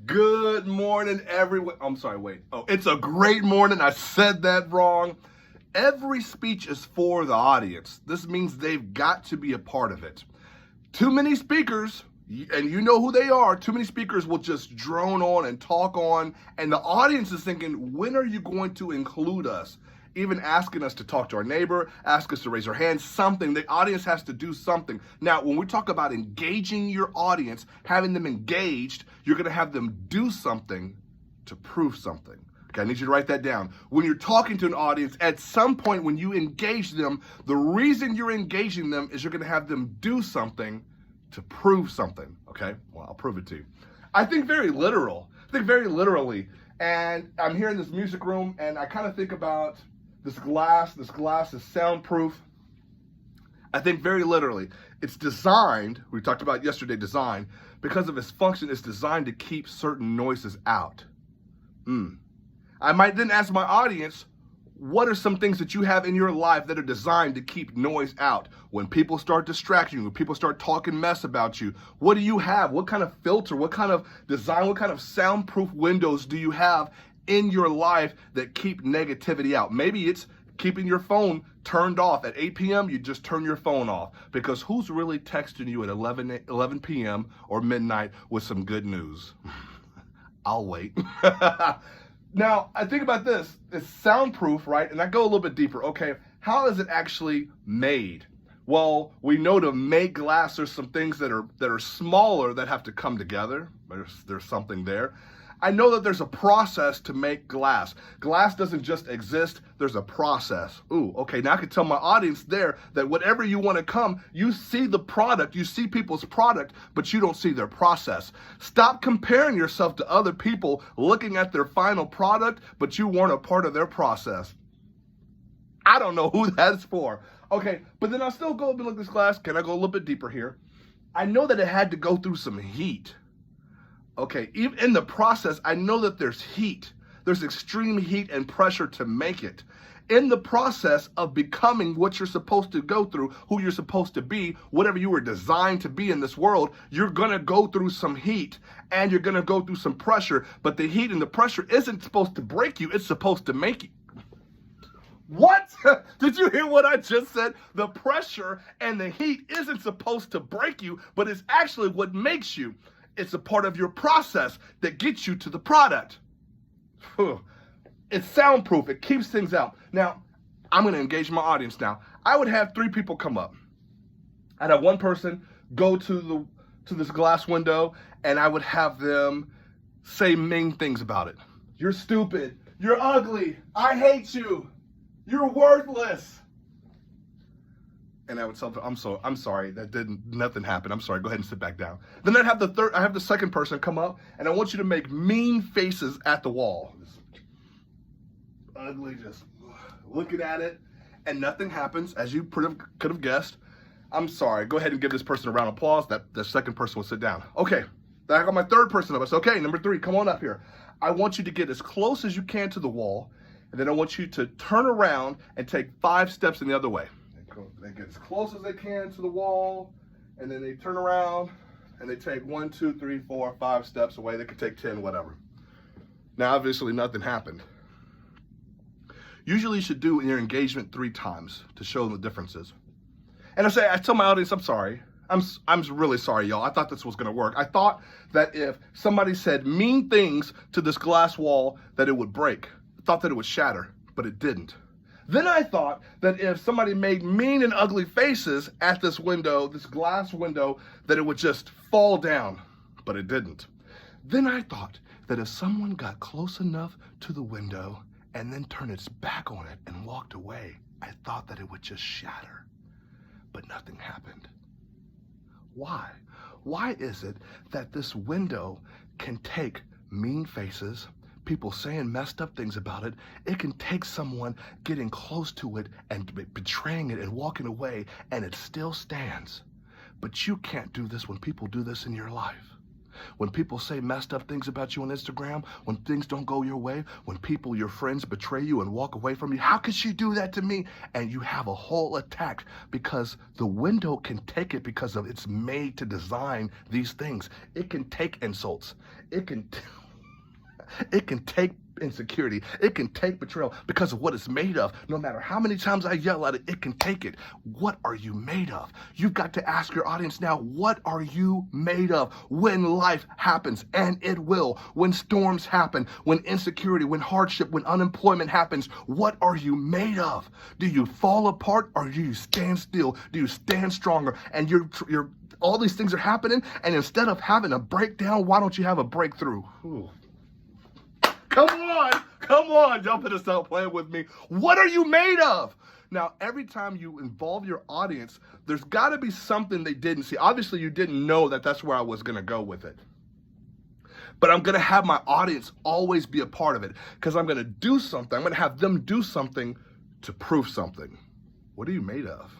Good morning, everyone. I'm sorry, wait. Oh, it's a great morning. I said that wrong. Every speech is for the audience. This means they've got to be a part of it. Too many speakers, and you know who they are, too many speakers will just drone on and talk on, and the audience is thinking, when are you going to include us? Even asking us to talk to our neighbor, ask us to raise our hands, something. The audience has to do something. Now, when we talk about engaging your audience, having them engaged, you're going to have them do something to prove something. Okay, I need you to write that down. When you're talking to an audience, at some point when you engage them, the reason you're engaging them is you're going to have them do something to prove something. Okay, well, I'll prove it to you. I think very literally. And I'm here in this music room, and I kind of think about this glass is soundproof. I think very literally. It's designed, we talked about yesterday design, because of its function, it's designed to keep certain noises out. I might then ask my audience, what are some things that you have in your life that are designed to keep noise out? When people start distracting you, when people start talking mess about you, what do you have? What kind of filter, what kind of design, what kind of soundproof windows do you have in your life that keep negativity out? Maybe it's keeping your phone turned off. At 8 p.m., you just turn your phone off, because who's really texting you at 11 p.m. or midnight with some good news? I'll wait. Now, I think about this. It's soundproof, right? And I go a little bit deeper. Okay, how is it actually made? Well, we know to make glass, there's some things that are smaller that have to come together. There's something there. I know that there's a process to make glass. Glass doesn't just exist, there's a process. Ooh, okay, now I can tell my audience there that whatever you want to come, you see the product, you see people's product, but you don't see their process. Stop comparing yourself to other people looking at their final product, but you weren't a part of their process. I don't know who that's for. Okay, but then I'll still go up and look at this glass. Can I go a little bit deeper here? I know that it had to go through some heat. Okay, even in the process, I know that there's heat. There's extreme heat and pressure to make it. In the process of becoming what you're supposed to go through, who you're supposed to be, whatever you were designed to be in this world, you're gonna go through some heat and you're gonna go through some pressure, but the heat and the pressure isn't supposed to break you, it's supposed to make you. What? Did you hear what I just said? The pressure and the heat isn't supposed to break you, but it's actually what makes you. It's a part of your process that gets you to the product. It's soundproof. It keeps things out. Now, I'm going to engage my audience now. I would have 3 people come up. I'd have one person go to this glass window, and I would have them say mean things about it. You're stupid. You're ugly. I hate you. You're worthless. And I would tell them, I'm sorry, nothing happened. I'm sorry, go ahead and sit back down. Then I have the second person come up, and I want you to make mean faces at the wall. Just ugly, just looking at it, and nothing happens, as you could have guessed. I'm sorry, go ahead and give this person a round of applause. The second person will sit down. Okay, then I got my third person up. I said, okay, number 3, come on up here. I want you to get as close as you can to the wall, and then I want you to turn around and take 5 steps in the other way. They get as close as they can to the wall, and then they turn around and they take 1, 2, 3, 4, 5 steps away. They could take 10, whatever. Now, obviously, nothing happened. Usually, you should do in your engagement 3 times to show them the differences. And I tell my audience, I'm sorry. I'm really sorry, y'all. I thought this was going to work. I thought that if somebody said mean things to this glass wall, that it would break. I thought that it would shatter, but it didn't. Then I thought that if somebody made mean and ugly faces at this window, this glass window, that it would just fall down, but it didn't. Then I thought that if someone got close enough to the window and then turned its back on it and walked away, I thought that it would just shatter, but nothing happened. Why? Why is it that this window can take mean faces, people saying messed up things about it? It can take someone getting close to it and betraying it and walking away, and it still stands. But you can't do this when people do this in your life. When people say messed up things about you on Instagram, when things don't go your way, when people, your friends, betray you and walk away from you, how could she do that to me? And you have a whole attack because the window can take it because of it's made to design these things. It can take insults. It can take insecurity. It can take betrayal because of what it's made of. No matter how many times I yell at it, it can take it. What are you made of? You've got to ask your audience now, what are you made of when life happens? And it will. When storms happen, when insecurity, when hardship, when unemployment happens, what are you made of? Do you fall apart or do you stand still? Do you stand stronger? And you're all these things are happening, and instead of having a breakdown, why don't you have a breakthrough? Ooh. Come on, y'all better stop playing with me. What are you made of? Now, every time you involve your audience, there's got to be something they didn't see. Obviously, you didn't know that that's where I was going to go with it. But I'm going to have my audience always be a part of it because I'm going to do something. I'm going to have them do something to prove something. What are you made of?